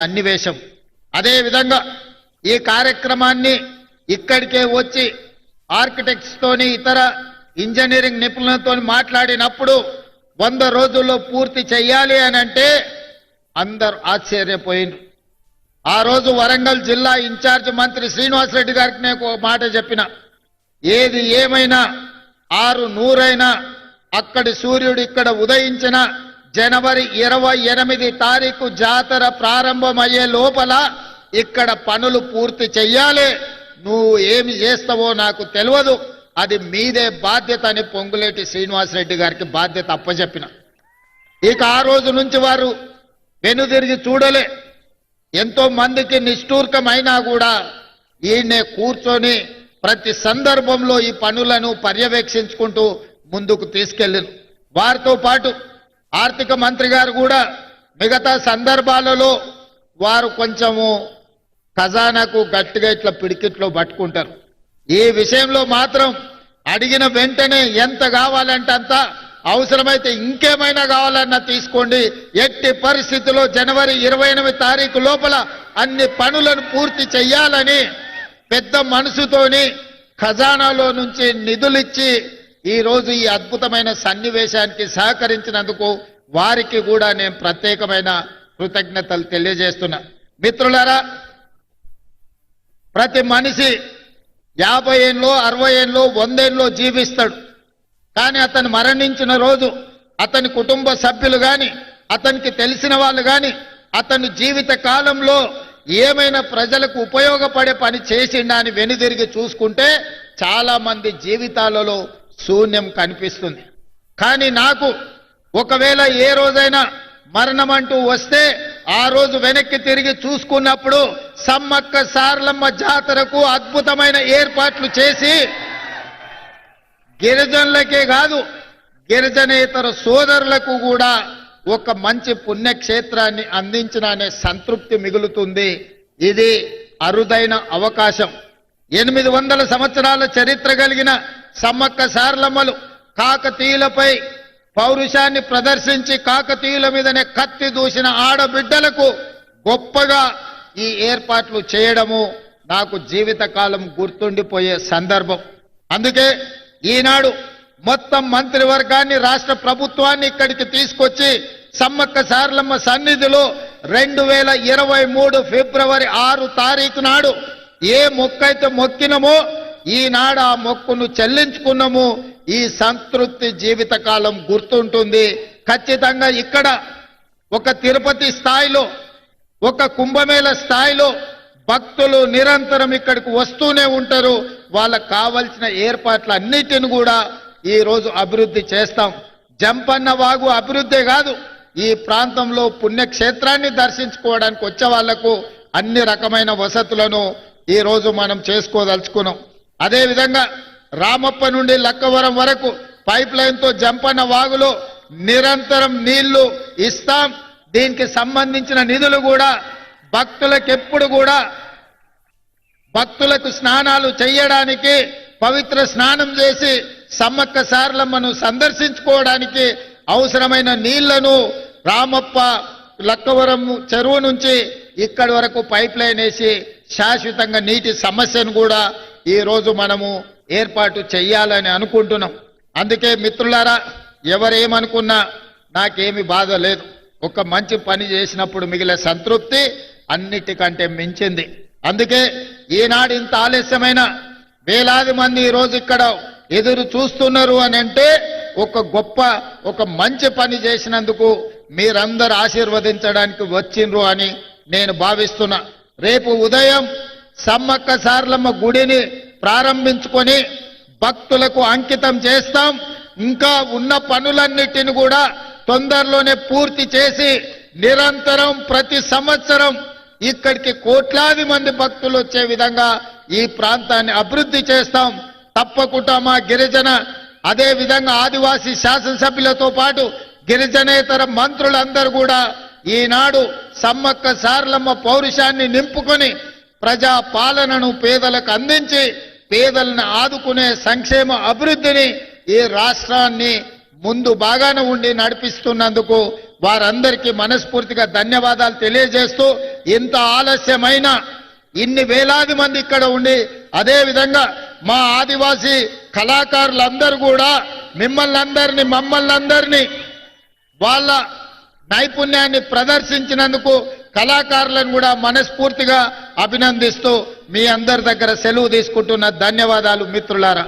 సన్నివేశం. అదే విధంగా ఈ కార్యక్రమాన్ని ఇక్కడికే వచ్చి ఆర్కిటెక్ట్స్ తోని ఇతర ఇంజనీరింగ్ నిపుణులతో మాట్లాడినప్పుడు 100 రోజుల్లో పూర్తి చేయాలి అని అంటే అందరూ ఆశ్చర్యపోయినారు. ఆ రోజు వరంగల్ జిల్లా ఇన్ఛార్జ్ మంత్రి శ్రీనివాస్ రెడ్డి గారికి నేను ఒక మాట చెప్పిన, ఏది ఏమైనా 600 అక్కడి సూర్యుడు ఇక్కడ ఉదయించిన జనవరి 28 తారీఖు జాతర ప్రారంభమయ్యే లోపల ఇక్కడ పనులు పూర్తి చెయ్యాలి. నువ్వు ఏమి చేస్తావో నాకు తెలియదు, అది మీదే బాధ్యత అని పొంగులేటి శ్రీనివాస్ రెడ్డి గారికి బాధ్యత అప్పచెప్పిన. ఇక ఆ రోజు నుంచి వారు వెనుదిరిగి చూడలే. ఎంతో మందికి నిష్ఠూర్కమైనా కూడా ఈయనే కూర్చొని ప్రతి సందర్భంలో ఈ పనులను పర్యవేక్షించుకుంటూ ముందుకు తీసుకెళ్ళారు. వారితో పాటు ఆర్థిక మంత్రి గారు కూడా మిగతా సందర్భాలలో వారు కొంచెము ఖజానాకు గట్టిగా ఇట్లా పిడికిట్లో పట్టుకుంటారు. ఈ విషయంలో మాత్రం అడిగిన వెంటనే ఎంత కావాలంటే అంత, అవసరమైతే ఇంకేమైనా కావాలన్నా తీసుకోండి, ఎట్టి పరిస్థితుల్లో జనవరి 28 తారీఖు లోపల అన్ని పనులను పూర్తి చెయ్యాలని పెద్ద మనసుతోని ఖజానాలో నుంచి నిధులిచ్చి ఈ రోజు ఈ అద్భుతమైన సన్నివేశానికి సహకరించినందుకు వారికి కూడా నేను ప్రత్యేకమైన కృతజ్ఞతలు తెలియజేస్తున్నా. మిత్రులారా, ప్రతి మనిషి 50 ఏళ్ళలో 60 ఏళ్ళలో 100 ఏళ్ళలో జీవిస్తాడు. కానీ అతను మరణించిన రోజు అతని కుటుంబ సభ్యులు కానీ అతనికి తెలిసిన వాళ్ళు కానీ అతని జీవిత కాలంలో ఏమైనా ప్రజలకు ఉపయోగపడే పని చేసిండా అని వెనుదిరిగి చూసుకుంటే చాలా మంది జీవితాలలో శూన్యం కనిపిస్తుంది. కానీ నాకు ఒకవేళ ఏ రోజైనా మరణం అంటూ వస్తే ఆ రోజు వెనక్కి తిరిగి చూసుకున్నప్పుడు సమ్మక్క సారలమ్మ జాతరకు అద్భుతమైన ఏర్పాట్లు చేసి గిరిజనులకే కాదు గిరిజనేతర సోదరులకు కూడా ఒక మంచి పుణ్యక్షేత్రాన్ని అందించిన అనే సంతృప్తి మిగులుతుంది. ఇది అరుదైన అవకాశం. 800 సంవత్సరాల చరిత్ర కలిగిన సమ్మక్క సారలమ్మలు కాకతీయులపై పౌరుషాన్ని ప్రదర్శించి కాకతీయుల మీదనే కత్తి దూసిన ఆడబిడ్డలకు గొప్పగా ఈ ఏర్పాట్లు చేయడము నాకు జీవితకాలం గుర్తుండిపోయే సందర్భం. అందుకే ఈనాడు మొత్తం మంత్రివర్గాన్ని రాష్ట్ర ప్రభుత్వాన్ని ఇక్కడికి తీసుకొచ్చి సమ్మక్క సారలమ్మ సన్నిధిలో 2023 ఫిబ్రవరి 6 తారీఖు నాడు ఏ మొక్కైతే మొక్కినమో ఈనాడు ఆ మొక్కును చెల్లించుకున్నాము. ఈ సంతృప్తి జీవితకాలం గుర్తుంటుంది. ఖచ్చితంగా ఇక్కడ ఒక తిరుపతి స్థాయిలో ఒక కుంభమేళ స్థాయిలో భక్తులు నిరంతరం ఇక్కడికి వస్తూనే ఉంటారు. వాళ్ళకు కావలసిన ఏర్పాట్లన్నిటిని కూడా ఈ రోజు అభివృద్ధి చేస్తాం. జంపన్న వాగు అభివృద్ధే కాదు, ఈ ప్రాంతంలో పుణ్యక్షేత్రాన్ని దర్శించుకోవడానికి వచ్చే వాళ్లకు అన్ని రకమైన వసతులను ఈ రోజు మనం చేసుకోదలుచుకున్నాం. అదేవిధంగా రామప్ప నుండి లక్కవరం వరకు పైప్ లైన్తో జంపన్న వాగులో నిరంతరం నీళ్లు ఇస్తాం. దీనికి సంబంధించిన నిధులు కూడా భక్తులకు కూడా భక్తులకు స్నానాలు చేయడానికి పవిత్ర స్నానం చేసి సమ్మక్క సారలమ్మను సందర్శించుకోవడానికి అవసరమైన నీళ్లను రామప్ప లక్కవరం చెరువు నుంచి ఇక్కడి వరకు పైప్ లైన్ వేసి శాశ్వతంగా నీటి సమస్యను కూడా ఈ రోజు మనము ఏర్పాటు చెయ్యాలని అనుకుంటున్నాం. అందుకే మిత్రులారా, ఎవరేమనుకున్నా నాకేమి బాధ లేదు. ఒక మంచి పని చేసినప్పుడు మిగిలే సంతృప్తి అన్నిటికంటే మించింది. అందుకే ఈనాడు ఇంత ఆలస్యమైన వేలాది మంది ఈ రోజు ఇక్కడ ఎదురు చూస్తున్నారు అని అంటే ఒక మంచి పని చేసినందుకు మీరందరూ ఆశీర్వదించడానికి వచ్చిండ్రు అని నేను భావిస్తున్నా. రేపు ఉదయం సమ్మక్క సారలమ్మ గుడిని ప్రారంభించుకొని భక్తులకు అంకితం చేస్తాం. ఇంకా ఉన్న పనులన్నిటిని కూడా తొందరలోనే పూర్తి చేసి నిరంతరం ప్రతి సంవత్సరం ఇక్కడికి కోట్లాది మంది భక్తులు వచ్చే విధంగా ఈ ప్రాంతాన్ని అభివృద్ధి చేస్తాం. తప్పకుండా మా గిరిజన అదే విధంగా ఆదివాసీ శాసనసభ్యులతో పాటు గిరిజనేతర మంత్రులందరూ కూడా ఈనాడు సమ్మక్క సారలమ్మ పౌరుషాన్ని నింపుకొని ప్రజా పాలనను పేదలకు అందించి పేదలను ఆదుకునే సంక్షేమ అభివృద్ధిని ఈ రాష్ట్రాన్ని ముందు బాగానే ఉండి నడిపిస్తున్నందుకు వారందరికీ మనస్ఫూర్తిగా ధన్యవాదాలు తెలియజేస్తూ ఇంత ఆలస్యమైన ఇన్ని వేలాది మంది ఇక్కడ ఉండి అదే విధంగా మా ఆదివాసీ కళాకారులందరూ కూడా మమ్మల్ని అందరినీ వాళ్ళ నైపుణ్యాన్ని ప్రదర్శించినందుకు కళాకారులను కూడా మనస్ఫూర్తిగా అభినందిస్తూ మీ అందరి దగ్గర సెలవు తీసుకుంటున్న ధన్యవాదాలు మిత్రులారా.